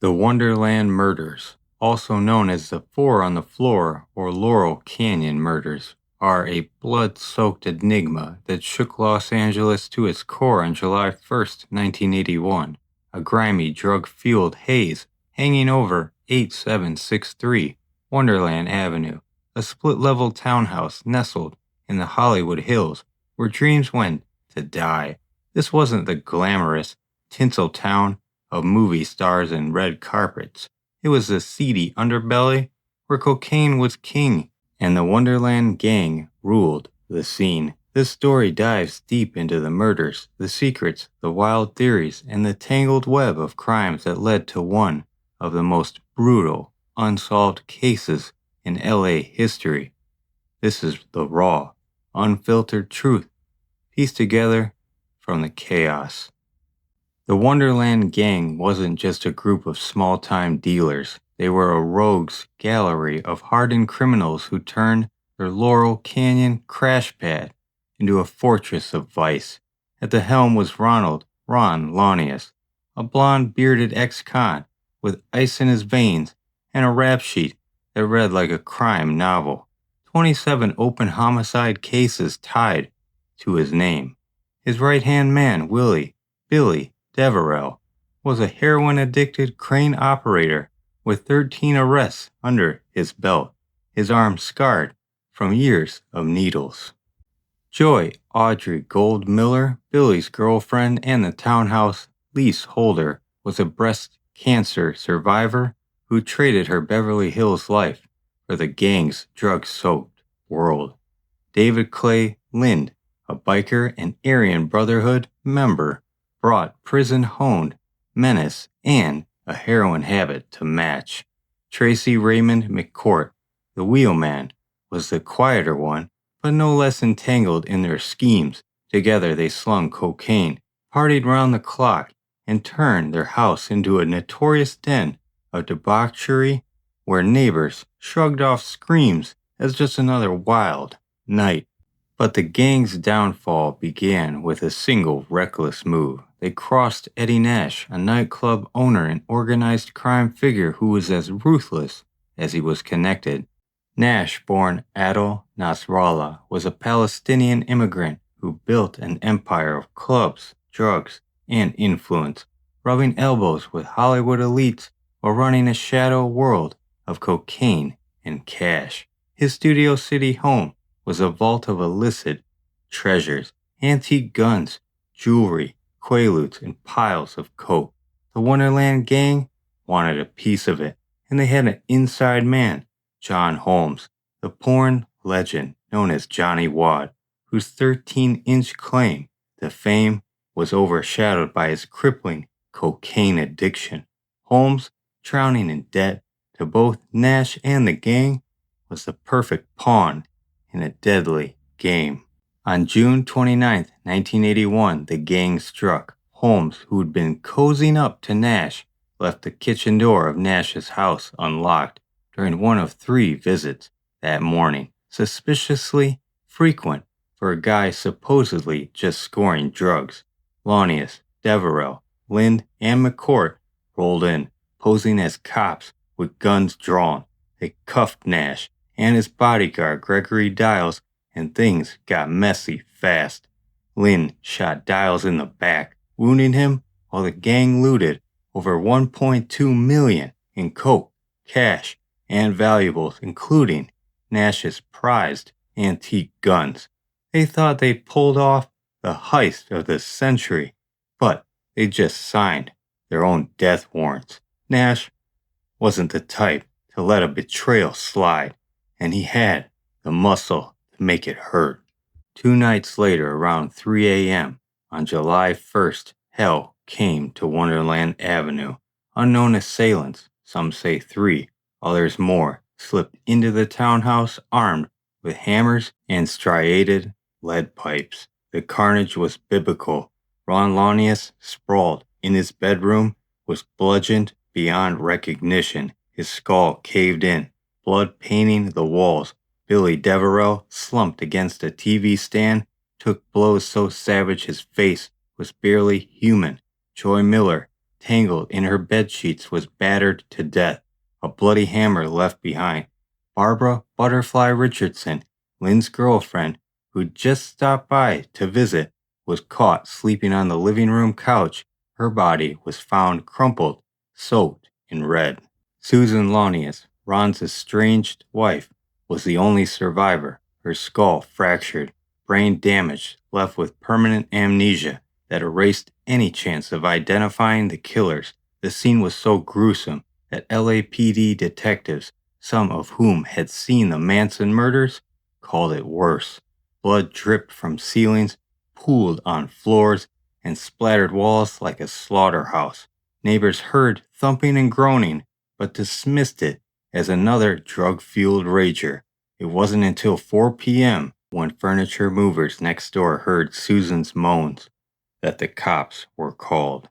The Wonderland Murders, also known as the Four on the Floor or Laurel Canyon Murders, are a blood-soaked enigma that shook Los Angeles to its core on July 1st, 1981. A grimy, drug-fueled haze hanging over 8763 Wonderland Avenue, a split-level townhouse nestled in the Hollywood Hills where dreams went to die. This wasn't the glamorous Tinseltown of movie stars and red carpets. It was the seedy underbelly where cocaine was king and the Wonderland Gang ruled the scene. This story dives deep into the murders, the secrets, the wild theories, and the tangled web of crimes that led to one of the most brutal, unsolved cases in LA history. This is the raw, unfiltered truth, pieced together from the chaos. The Wonderland Gang wasn't just a group of small-time dealers. They were a rogues gallery of hardened criminals who turned their Laurel Canyon crash pad into a fortress of vice. At the helm was Ron Launius, a blonde-bearded ex-con with ice in his veins and a rap sheet that read like a crime novel. 27 open homicide cases tied to his name. His right-hand man, Billy Deverell, was a heroin-addicted crane operator with 13 arrests under his belt, his arm scarred from years of needles. Joy Audrey Gold Miller, Billy's girlfriend and the townhouse lease holder, was a breast cancer survivor who traded her Beverly Hills life for the gang's drug-soaked world. David Clay Lind, a biker and Aryan Brotherhood member, brought prison-honed menace and a heroin habit to match. Tracy Raymond McCourt, the wheelman, was the quieter one, but no less entangled in their schemes. Together they slung cocaine, partied round the clock, and turned their house into a notorious den of debauchery where neighbors shrugged off screams as just another wild night. But the gang's downfall began with a single reckless move. They crossed Eddie Nash, a nightclub owner and organized crime figure who was as ruthless as he was connected. Nash, born Adel Nasrallah, was a Palestinian immigrant who built an empire of clubs, drugs, and influence, rubbing elbows with Hollywood elites while running a shadow world of cocaine and cash. His Studio City home was a vault of illicit treasures, antique guns, jewelry, quaaludes, and piles of coke. The Wonderland Gang wanted a piece of it, and they had an inside man, John Holmes, the porn legend known as Johnny Wad, whose 13-inch claim to fame was overshadowed by his crippling cocaine addiction. Holmes, drowning in debt to both Nash and the gang, was the perfect pawn in a deadly game. On June 29, 1981, the gang struck. Holmes, who'd been cozying up to Nash, left the kitchen door of Nash's house unlocked during one of 3 visits that morning, suspiciously frequent for a guy supposedly just scoring drugs. Launius, Deverell, Lind, and McCourt rolled in, posing as cops with guns drawn. They cuffed Nash and his bodyguard Gregory Dials, and things got messy fast. Lynn shot Dials in the back, wounding him, while the gang looted over $1.2 million in coke, cash, and valuables, including Nash's prized antique guns. They thought they pulled off the heist of the century, but they just signed their own death warrants. Nash wasn't the type to let a betrayal slide, and he had the muscle to make it hurt. 2 nights later, around 3 a.m., on July 1st, hell came to Wonderland Avenue. Unknown assailants, some say 3, others more, slipped into the townhouse armed with hammers and striated lead pipes. The carnage was biblical. Ron Launius, sprawled in his bedroom, was bludgeoned beyond recognition. His skull caved in, blood painting the walls. Billy Deverell, slumped against a TV stand, took blows so savage his face was barely human. Joy Miller, tangled in her bedsheets, was battered to death, a bloody hammer left behind. Barbara Butterfly Richardson, Lynn's girlfriend, who'd just stopped by to visit, was caught sleeping on the living room couch. Her body was found crumpled, soaked in red. Susan Launius, Ron's estranged wife, was the only survivor, her skull fractured, brain damaged, left with permanent amnesia that erased any chance of identifying the killers. The scene was so gruesome that LAPD detectives, some of whom had seen the Manson murders, called it worse. Blood dripped from ceilings, pooled on floors, and splattered walls like a slaughterhouse. Neighbors heard thumping and groaning, but dismissed it as another drug-fueled rager. It wasn't until 4 p.m. when furniture movers next door heard Susan's moans that the cops were called.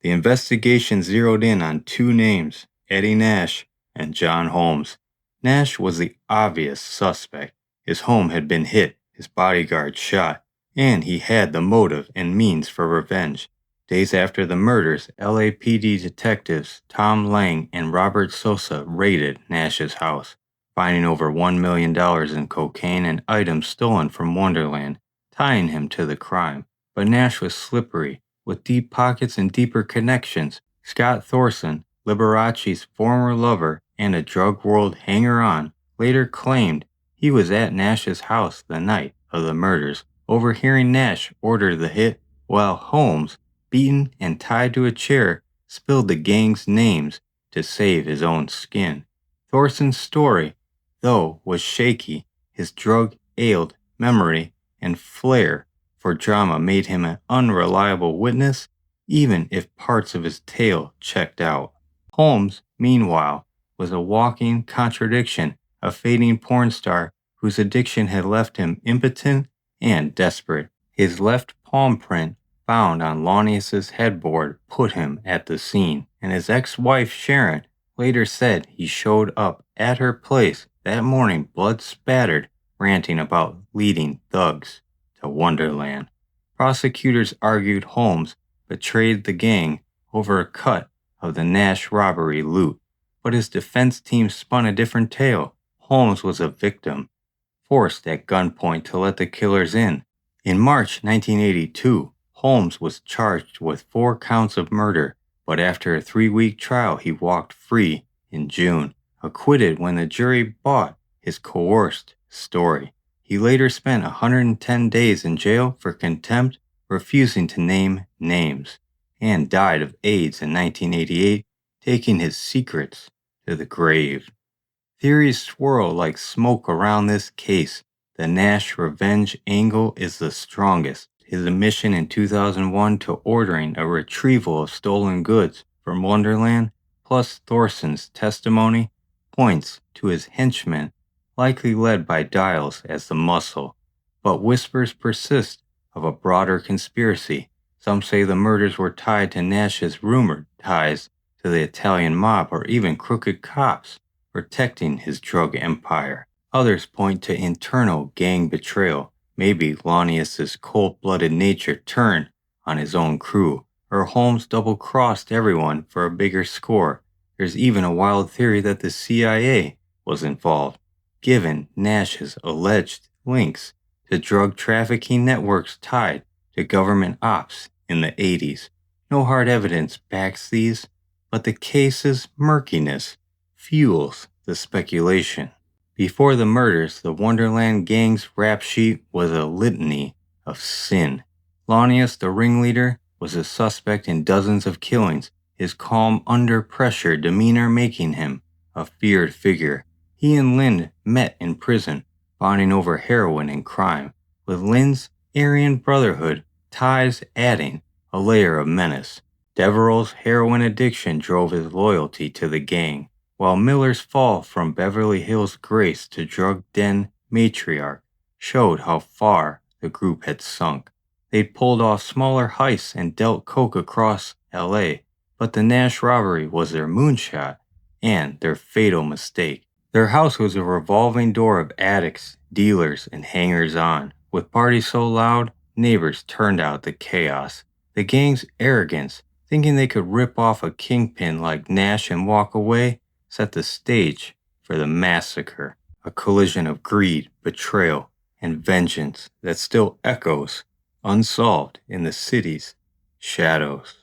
The investigation zeroed in on two names, Eddie Nash and John Holmes. Nash was the obvious suspect. His home had been hit, his bodyguard shot, and he had the motive and means for revenge. Days after the murders, LAPD detectives Tom Lang and Robert Sosa raided Nash's house, finding over $1 million in cocaine and items stolen from Wonderland, tying him to the crime. But Nash was slippery, with deep pockets and deeper connections. Scott Thorson, Liberace's former lover and a drug world hanger-on, later claimed he was at Nash's house the night of the murders, overhearing Nash order the hit, while Holmes, beaten and tied to a chair, spilled the gang's names to save his own skin. Thorson's story, though, was shaky. His drug-ailed memory and flair for drama made him an unreliable witness, even if parts of his tale checked out. Holmes, meanwhile, was a walking contradiction, a fading porn star whose addiction had left him impotent and desperate. His left palm print, found on Launius's headboard, put him at the scene, and his ex-wife Sharon later said he showed up at her place that morning blood-spattered, ranting about leading thugs to Wonderland. Prosecutors argued Holmes betrayed the gang over a cut of the Nash robbery loot, but his defense team spun a different tale. Holmes was a victim, forced at gunpoint to let the killers in. In March 1982, Holmes was charged with 4 counts of murder, but after a 3-week trial he walked free in June, acquitted when the jury bought his coerced story. He later spent 110 days in jail for contempt, refusing to name names, and died of AIDS in 1988, taking his secrets to the grave. Theories swirl like smoke around this case. The Nash revenge angle is the strongest. His admission in 2001 to ordering a retrieval of stolen goods from Wonderland, plus Thorson's testimony, points to his henchmen, likely led by Dials as the muscle. But whispers persist of a broader conspiracy. Some say the murders were tied to Nash's rumored ties to the Italian mob or even crooked cops protecting his drug empire. Others point to internal gang betrayal. Maybe Launius's cold-blooded nature turned on his own crew, or Holmes double-crossed everyone for a bigger score. There's even a wild theory that the CIA was involved, given Nash's alleged links to drug trafficking networks tied to government ops in the 80s. No hard evidence backs these, but the case's murkiness fuels the speculation. Before the murders, the Wonderland Gang's rap sheet was a litany of sin. Launius, the ringleader, was a suspect in dozens of killings, his calm under-pressure demeanor making him a feared figure. He and Lynn met in prison, bonding over heroin and crime, with Lynn's Aryan Brotherhood ties adding a layer of menace. Deverell's heroin addiction drove his loyalty to the gang, while Miller's fall from Beverly Hills Grace to drug den matriarch showed how far the group had sunk. They'd pulled off smaller heists and dealt coke across L.A., but the Nash robbery was their moonshot and their fatal mistake. Their house was a revolving door of addicts, dealers, and hangers-on. With parties so loud, neighbors turned out the chaos. The gang's arrogance, thinking they could rip off a kingpin like Nash and walk away, set the stage for the massacre, a collision of greed, betrayal, and vengeance that still echoes unsolved in the city's shadows.